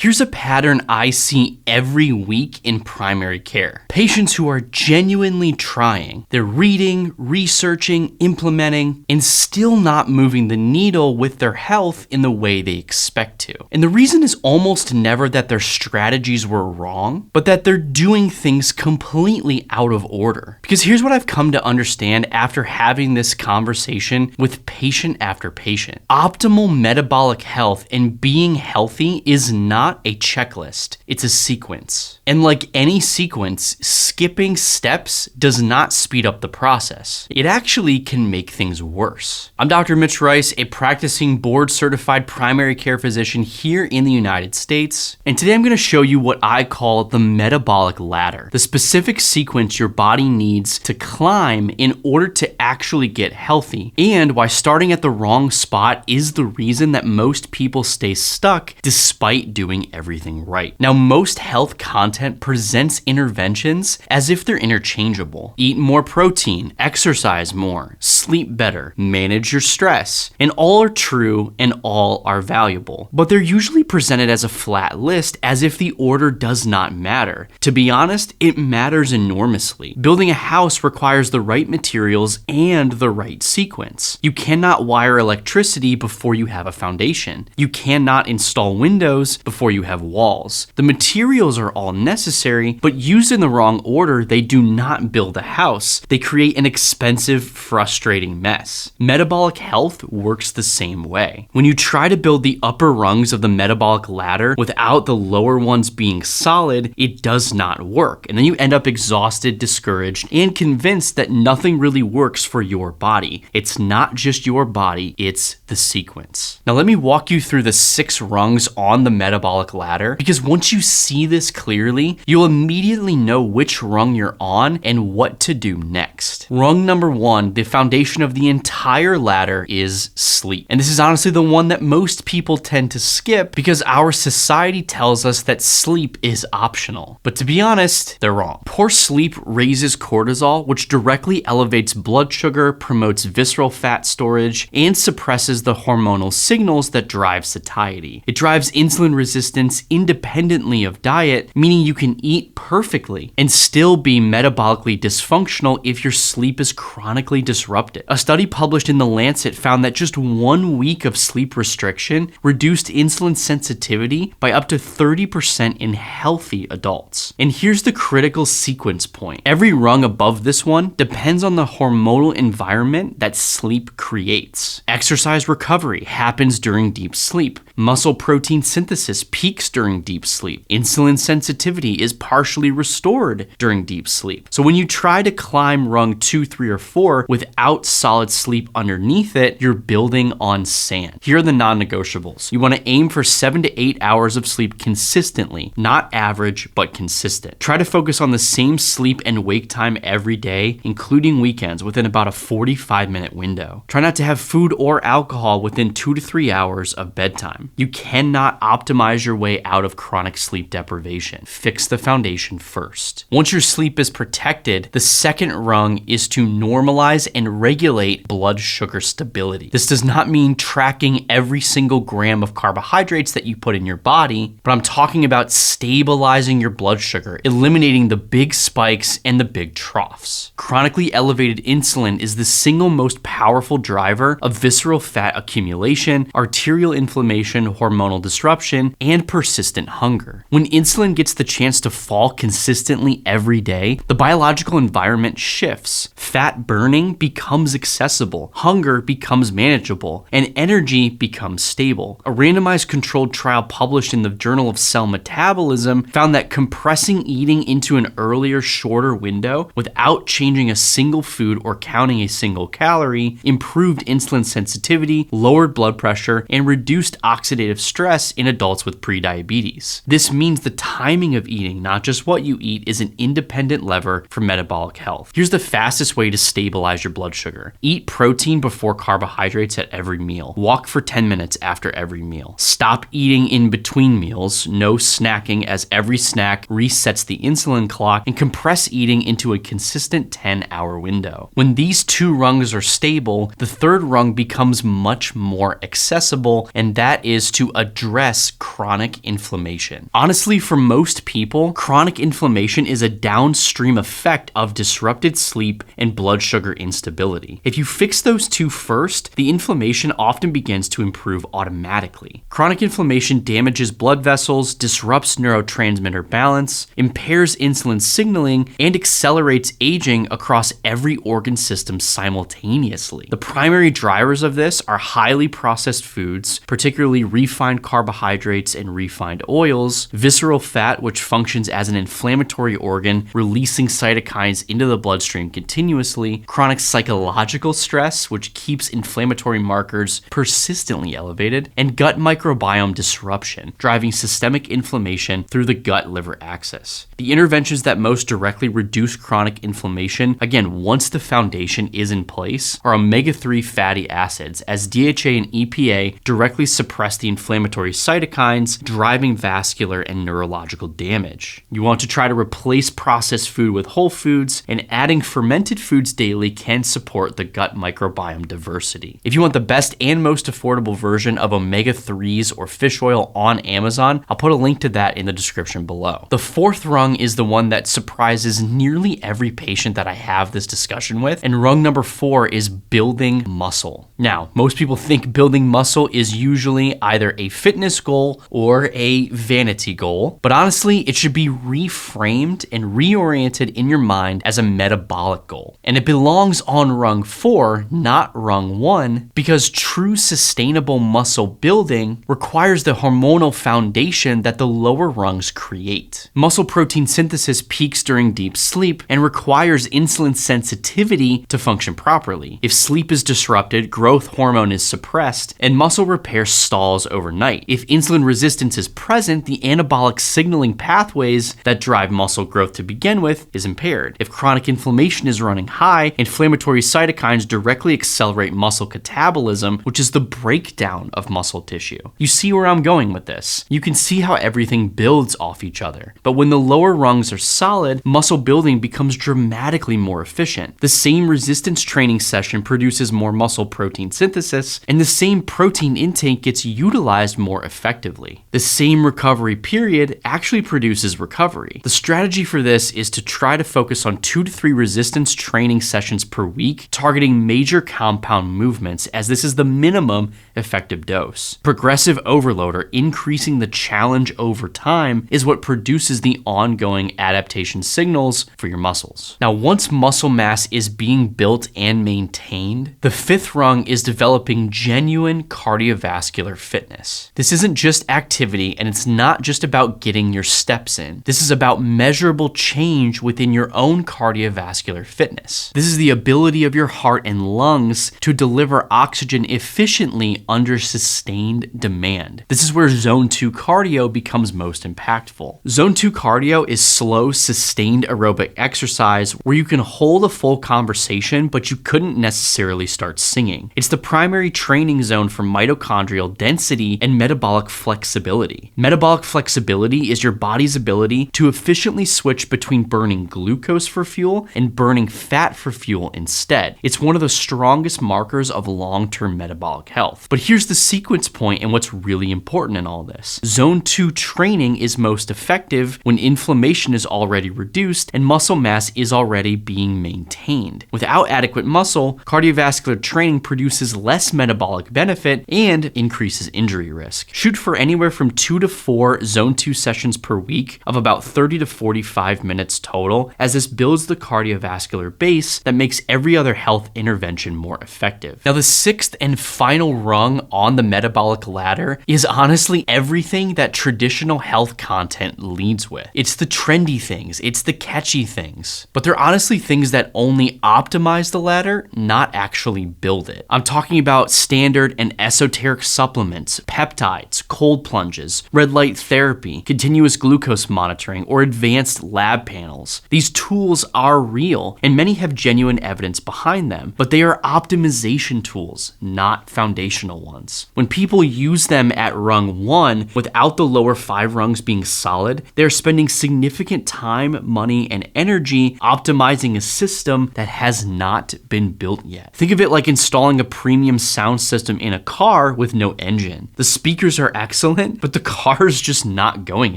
Here's a pattern I see every week in primary care. Patients who are genuinely trying. They're reading, researching, implementing, and still not moving the needle with their health in the way they expect to. And the reason is almost never that their strategies were wrong, but that they're doing things completely out of order. Because here's what I've come to understand after having this conversation with patient after patient. Optimal metabolic health and being healthy is not a checklist, it's a sequence. And like any sequence, skipping steps does not speed up the process. It actually can make things worse. I'm Dr. Mitch, a practicing board-certified primary care physician here in the United States, and today I'm going to show you what I call the metabolic ladder, the specific sequence your body needs to climb in order to actually get healthy, and why starting at the wrong spot is the reason that most people stay stuck despite doing everything right. Now, most health content presents interventions as if they're interchangeable. Eat more protein, exercise more, sleep better, manage your stress, and all are true and all are valuable. But they're usually presented as a flat list as if the order does not matter. To be honest, it matters enormously. Building a house requires the right materials and the right sequence. You cannot wire electricity before you have a foundation. You cannot install windows before you have walls. The materials are all necessary, but used in the wrong order, they do not build a house. They create an expensive, frustrating mess. Metabolic health works the same way. When you try to build the upper rungs of the metabolic ladder without the lower ones being solid, it does not work. And then you end up exhausted, discouraged, and convinced that nothing really works for your body. It's not just your body, it's the sequence. Now let me walk you through the 6 rungs on the metabolic ladder, because once you see this clearly, you'll immediately know which rung you're on and what to do next. Rung number 1, the foundation of the entire ladder, is sleep. And this is honestly the one that most people tend to skip because our society tells us that sleep is optional. But to be honest, they're wrong. Poor sleep raises cortisol, which directly elevates blood sugar, promotes visceral fat storage, and suppresses the hormonal signals that drive satiety. It drives insulin resistance independently of diet, meaning you can eat perfectly and still be metabolically dysfunctional if your sleep is chronically disrupted. A study published in The Lancet found that just 1 week of sleep restriction reduced insulin sensitivity by up to 30% in healthy adults. And here's the critical sequence point. Every rung above this one depends on the hormonal environment that sleep creates. Exercise recovery happens during deep sleep. Muscle protein synthesis peaks during deep sleep. Insulin sensitivity is partially restored during deep sleep. So when you try to climb rung 2, 3, or 4 without solid sleep underneath it, you're building on sand. Here are the non-negotiables. You want to aim for 7 to 8 hours of sleep consistently, not average, but consistent. Try to focus on the same sleep and wake time every day, including weekends, within about a 45-minute window. Try not to have food or alcohol within 2 to 3 hours of bedtime. You cannot optimize your way out of chronic sleep deprivation. Fix the foundation first. Once your sleep is protected, the second rung is to normalize and regulate blood sugar stability. This does not mean tracking every single gram of carbohydrates that you put in your body, but I'm talking about stabilizing your blood sugar, eliminating the big spikes and the big troughs. Chronically elevated insulin is the single most powerful driver of visceral fat accumulation, arterial inflammation, hormonal disruption, and persistent hunger. When insulin gets the chance to fall consistently every day, the biological environment shifts. Fat burning becomes accessible, hunger becomes manageable, and energy becomes stable. A randomized controlled trial published in the Journal of Cell Metabolism found that compressing eating into an earlier, shorter window without changing a single food or counting a single calorie improved insulin sensitivity, lowered blood pressure, and reduced oxidative stress in adults with prediabetes. This means the timing of eating, not just what you eat, is an independent lever for metabolic health. Here's the fastest way to stabilize your blood sugar. Eat protein before carbohydrates at every meal. Walk for 10 minutes after every meal. Stop eating in between meals. No snacking, as every snack resets the insulin clock, and compress eating into a consistent 10-hour window. When these 2 rungs are stable, the third rung becomes much more accessible, and that is to address chronic inflammation. Honestly, for most people, chronic inflammation is a downstream effect of disrupted sleep and blood sugar instability. If you fix those two first, the inflammation often begins to improve automatically. Chronic inflammation damages blood vessels, disrupts neurotransmitter balance, impairs insulin signaling, and accelerates aging across every organ system simultaneously. The primary drivers of this are highly processed foods, particularly refined carbohydrates and refined oils, visceral fat, which functions as an inflammatory organ, releasing cytokines into the bloodstream continuously, chronic psychological stress, which keeps inflammatory markers persistently elevated, and gut microbiome disruption, driving systemic inflammation through the gut-liver axis. The interventions that most directly reduce chronic inflammation, again, once the foundation is in place, are omega-3 fatty acids, as DHA and EPA directly suppress the inflammatory cytokines, driving vascular and neurological damage. You want to try to replace processed food with whole foods, and adding fermented foods daily can support the gut microbiome diversity. If you want the best and most affordable version of omega-3s or fish oil on Amazon, I'll put a link to that in the description below. The fourth rung is the one that surprises nearly every patient that I have this discussion with, and rung number 4 is building muscle. Now, most people think building muscle is usually either a fitness goal or a vanity goal, but honestly, it should be reframed and reoriented in your mind as a metabolic goal. And it belongs on rung 4, not rung 1, because true sustainable muscle building requires the hormonal foundation that the lower rungs create. Muscle protein synthesis peaks during deep sleep and requires insulin sensitivity to function properly. If sleep is disrupted, growth hormone is suppressed, and muscle repair stalls overnight. If insulin resistance is present, the anabolic signaling pathways that drive muscle growth to begin with is impaired. If chronic inflammation is running high, inflammatory cytokines directly accelerate muscle catabolism, which is the breakdown of muscle tissue. You see where I'm going with this? You can see how everything builds off each other. But when the lower rungs are solid, muscle building becomes dramatically more efficient. The same resistance training session produces more muscle protein synthesis, and the same protein intake gets utilized more effectively. The same recovery period actually produces recovery. The strategy for this is to try to focus on 2 to 3 resistance training sessions per week, targeting major compound movements, as this is the minimum effective dose. Progressive overload, or increasing the challenge over time, is what produces the ongoing adaptation signals for your muscles. Now, once muscle mass is being built and maintained, the 5th rung is developing genuine cardiovascular fitness. This isn't just activity, and it's not just about getting your steps in. This is about measurable change within your own cardiovascular fitness. This is the ability of your heart and lungs to deliver oxygen efficiently under sustained demand. This is where zone 2 cardio becomes most impactful. Zone 2 cardio is slow, sustained aerobic exercise where you can hold a full conversation, but you couldn't necessarily start singing. It's the primary training zone for mitochondrial density and metabolic flexibility. Metabolic flexibility is your body's ability to efficiently switch between burning glucose for fuel and burning fat for fuel instead. It's one of the strongest markers of long-term metabolic health. But here's the sequence point and what's really important in all this. Zone 2 training is most effective when inflammation is already reduced and muscle mass is already being maintained. Without adequate muscle, cardiovascular training produces less metabolic benefit and increases injury risk. Shoot for anywhere from 2 to 4 zone 2 sessions per week of about 30 to 45 minutes total, as this builds the cardiovascular base that makes every other health intervention more effective. Now, the 6th and final rung on the metabolic ladder is honestly everything that traditional health content leads with. It's the trendy things, it's the catchy things, but they're honestly things that only optimize the ladder, not actually build it. I'm talking about standard and esoteric supplements, peptides, cold plunges, red light therapy, continuous glucose monitoring, or advanced lab panels. These tools are real, and many have genuine evidence behind them, but they are optimization tools, not foundational additional ones. When people use them at rung 1 without the lower 5 rungs being solid, they're spending significant time, money, and energy optimizing a system that has not been built yet. Think of it like installing a premium sound system in a car with no engine. The speakers are excellent, but the car is just not going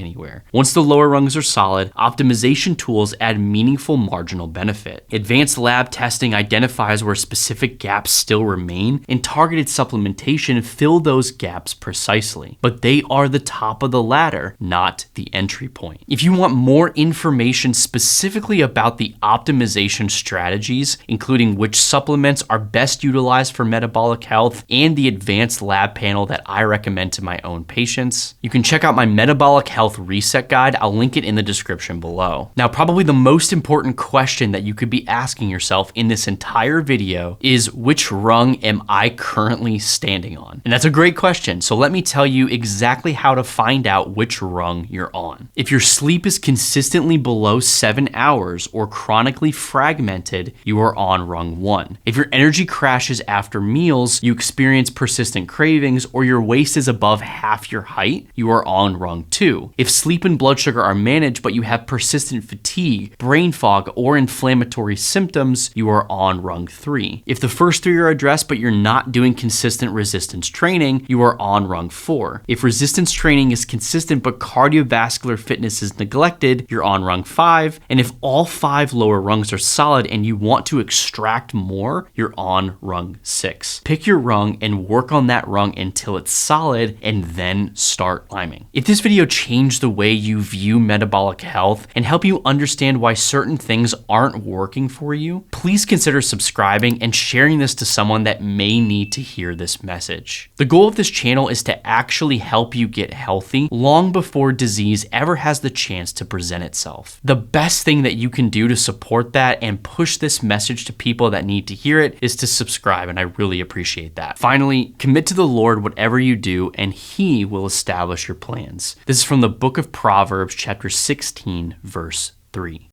anywhere. Once the lower rungs are solid, optimization tools add meaningful marginal benefit. Advanced lab testing identifies where specific gaps still remain, and targeted supplementation fill those gaps precisely. But they are the top of the ladder, not the entry point. If you want more information specifically about the optimization strategies, including which supplements are best utilized for metabolic health and the advanced lab panel that I recommend to my own patients, you can check out my Metabolic Health Reset Guide. I'll link it in the description below. Now, probably the most important question that you could be asking yourself in this entire video is, which rung am I currently standing on? And that's a great question. So let me tell you exactly how to find out which rung you're on. If your sleep is consistently below 7 hours or chronically fragmented, you are on rung 1. If your energy crashes after meals, you experience persistent cravings, or your waist is above half your height, you are on rung 2. If sleep and blood sugar are managed, but you have persistent fatigue, brain fog, or inflammatory symptoms, you are on rung 3. If the first 3 are addressed, but you're not doing consistent resistance training, you are on rung 4. If resistance training is consistent, but cardiovascular fitness is neglected, you're on rung 5. And if all 5 lower rungs are solid and you want to extract more, you're on rung 6. Pick your rung and work on that rung until it's solid, and then start climbing. If this video changed the way you view metabolic health and help you understand why certain things aren't working for you, please consider subscribing and sharing this to someone that may need to hear this message. The goal of this channel is to actually help you get healthy long before disease ever has the chance to present itself. The best thing that you can do to support that and push this message to people that need to hear it is to subscribe, and I really appreciate that. Finally, commit to the Lord whatever you do, and He will establish your plans. This is from the book of Proverbs, chapter 16, verse 3.